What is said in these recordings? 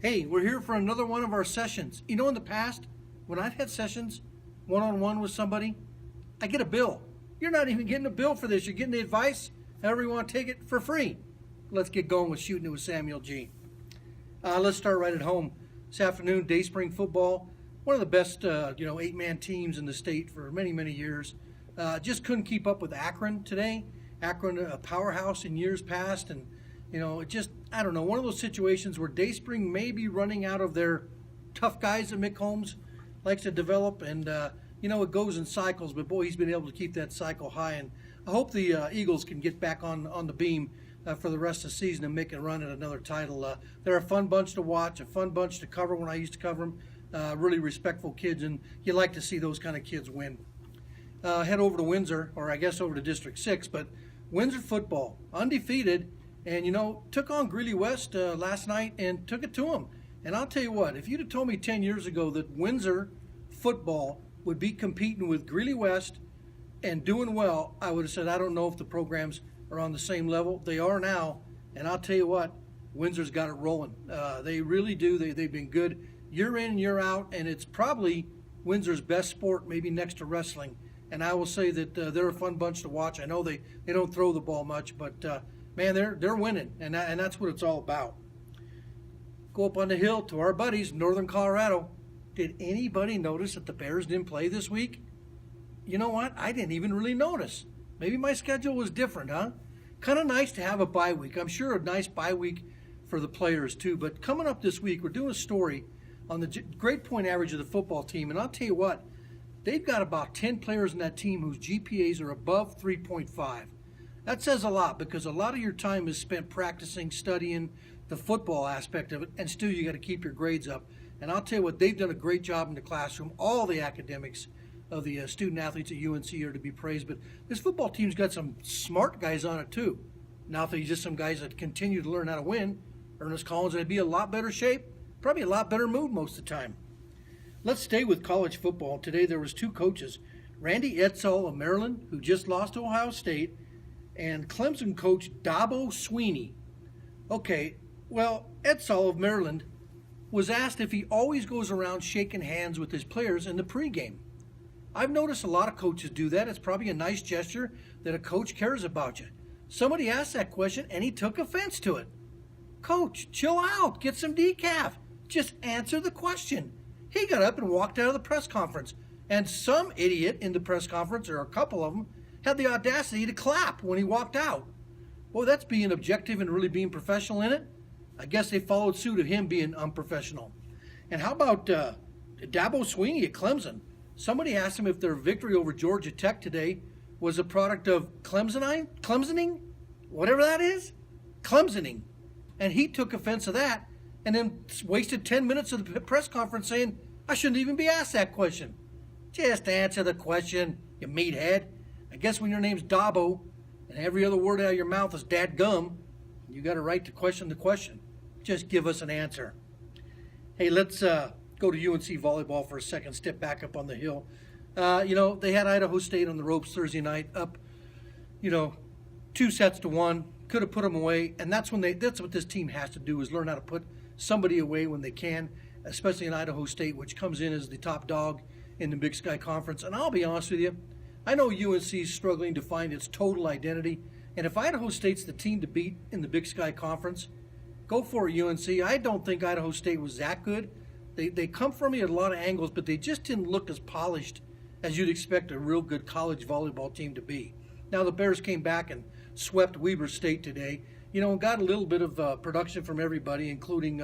Hey, we're here for another one of our sessions. You know, in the past, when I've had sessions one-on-one with somebody, I get a bill. You're not even getting a bill for this. You're getting the advice, however you want to take it, for free. Let's get going with Shootin' It with Samuel G. Let's start right at home. This afternoon, day spring football, one of the best, eight-man teams in the state for many, many years. Just couldn't keep up with Akron today. Akron, a powerhouse in years past, and I don't know, one of those situations where Dayspring may be running out of their tough guys that Mick Holmes likes to develop, and it goes in cycles, but boy, he's been able to keep that cycle high, and I hope the Eagles can get back on the beam for the rest of the season and make a run at another title. They're a fun bunch to watch, a fun bunch to cover when I used to cover them, really respectful kids, and you like to see those kind of kids win. Head over to Windsor, or I guess over to District 6, but Windsor football, undefeated, and, took on Greeley West last night and took it to them. And I'll tell you what, if you'd have told me 10 years ago that Windsor football would be competing with Greeley West and doing well, I would have said, I don't know if the programs are on the same level. They are now, and I'll tell you what, Windsor's got it rolling. They really do. They've been good year in, year out, and it's probably Windsor's best sport, maybe next to wrestling. And I will say that they're a fun bunch to watch. I know they don't throw the ball much, but man, they're winning, and that's what it's all about. Go up on the hill to our buddies, Northern Colorado. Did anybody notice that the Bears didn't play this week? You know what? I didn't even really notice. Maybe my schedule was different, huh? Kind of nice to have a bye week. I'm sure a nice bye week for the players too. But coming up this week, we're doing a story on the grade point average of the football team, and I'll tell you what, they've got about 10 players in that team whose GPAs are above 3.5. That says a lot, because a lot of your time is spent practicing, studying the football aspect of it, and still you got to keep your grades up. And I'll tell you what, they've done a great job in the classroom. All the academics of the student athletes at UNC are to be praised, but this football team's got some smart guys on it too. Now, if they're just some guys that continue to learn how to win, Ernest Collins would be a lot better shape, probably a lot better mood most of the time. Let's stay with college football. Today there was two coaches, Randy Edsall of Maryland, who just lost to Ohio State, and Clemson coach Dabo Swinney. Okay, well, Edsall of Maryland was asked if he always goes around shaking hands with his players in the pregame. I've noticed a lot of coaches do that. It's probably a nice gesture that a coach cares about you. Somebody asked that question, and he took offense to it. Coach, chill out. Get some decaf. Just answer the question. He got up and walked out of the press conference, and some idiot in the press conference, or a couple of them, had the audacity to clap when he walked out. Well, that's being objective and really being professional in it. I guess they followed suit of him being unprofessional. And how about Dabo Swinney at Clemson? Somebody asked him if their victory over Georgia Tech today was a product of Clemsoning, whatever that is, Clemsoning. And he took offense to that and then wasted 10 minutes of the press conference saying, I shouldn't even be asked that question. Just answer the question, you meathead. I guess when your name's Dabo and every other word out of your mouth is dadgum, you got a right to question the question. Just give us an answer. Hey, let's go to UNC volleyball for a second, step back up on the hill. They had Idaho State on the ropes Thursday night, up, 2-1. Could have put them away, and that's what this team has to do, is learn how to put somebody away when they can, especially in Idaho State, which comes in as the top dog in the Big Sky Conference. And I'll be honest with you, I know UNC is struggling to find its total identity, and if Idaho State's the team to beat in the Big Sky Conference, go for it, UNC. I don't think Idaho State was that good. They come from me at a lot of angles, but they just didn't look as polished as you'd expect a real good college volleyball team to be. Now, the Bears came back and swept Weber State today, and got a little bit of production from everybody, including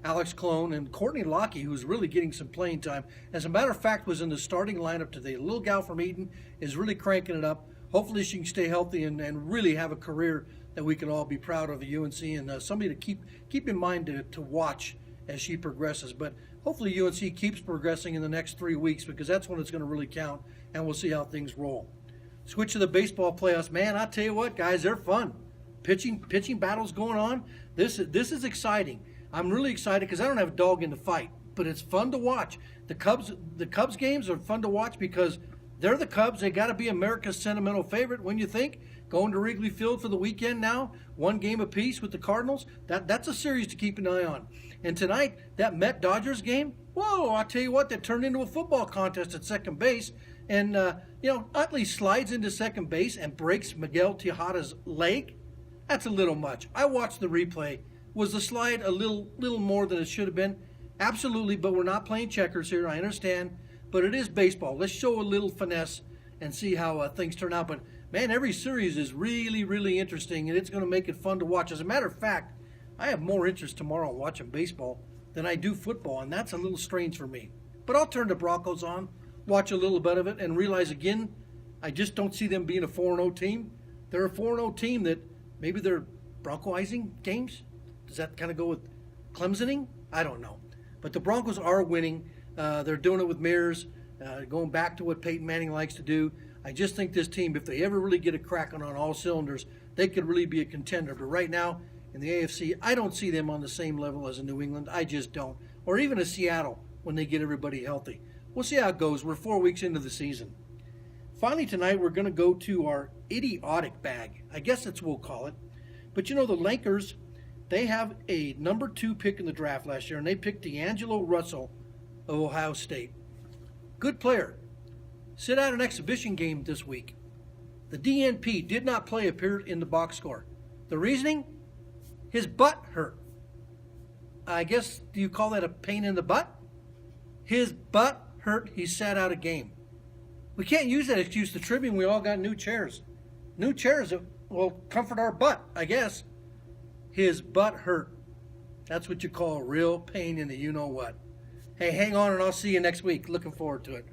Alex Clone and Courtney Lockey, who's really getting some playing time. As a matter of fact, was in the starting lineup today. The little gal from Eaton is really cranking it up. Hopefully she can stay healthy and really have a career that we can all be proud of at UNC, and somebody to keep in mind to watch as she progresses. But hopefully UNC keeps progressing in the next 3 weeks, because that's when it's going to really count, and we'll see how things roll. Switch to the baseball playoffs. Man, I tell you what, guys, they're fun. Pitching battles going on. This is exciting. I'm really excited because I don't have a dog in the fight, but it's fun to watch. The Cubs games are fun to watch because they're the Cubs. They got to be America's sentimental favorite. When you think going to Wrigley Field for the weekend now, one game apiece with the Cardinals, that's a series to keep an eye on. And tonight, that Met-Dodgers game, whoa, I'll tell you what, that turned into a football contest at second base. And, Utley slides into second base and breaks Miguel Tejada's leg. That's a little much. I watched the replay. Was the slide a little more than it should have been? Absolutely, but we're not playing checkers here, I understand. But it is baseball. Let's show a little finesse and see how things turn out. But, man, every series is really, really interesting, and it's going to make it fun to watch. As a matter of fact, I have more interest tomorrow in watching baseball than I do football, and that's a little strange for me. But I'll turn the Broncos on, watch a little bit of it, and realize again, I just don't see them being a 4-0 team. They're a 4-0 team that maybe they're Broncoizing games. Does that kind of go with Clemsoning? I don't know. But the Broncos are winning. They're doing it with mirrors, going back to what Peyton Manning likes to do. I just think this team, if they ever really get it cracking on all cylinders, they could really be a contender. But right now, in the AFC, I don't see them on the same level as a New England. I just don't. Or even a Seattle when they get everybody healthy. We'll see how it goes. We're 4 weeks into the season. Finally, tonight, we're going to go to our idiotic bag. I guess that's what we'll call it. But, the Lakers, they have a number 2 pick in the draft last year, and they picked D'Angelo Russell of Ohio State. Good player. Sit out an exhibition game this week. The DNP did not play, appeared in the box score. The reasoning? His butt hurt. I guess, do you call that a pain in the butt? His butt hurt. He sat out a game. We can't use that excuse. The Tribune, we all got new chairs. New chairs that will comfort our butt, I guess. His butt hurt. That's what you call a real pain in the you-know-what. Hey, hang on and I'll see you next week. Looking forward to it.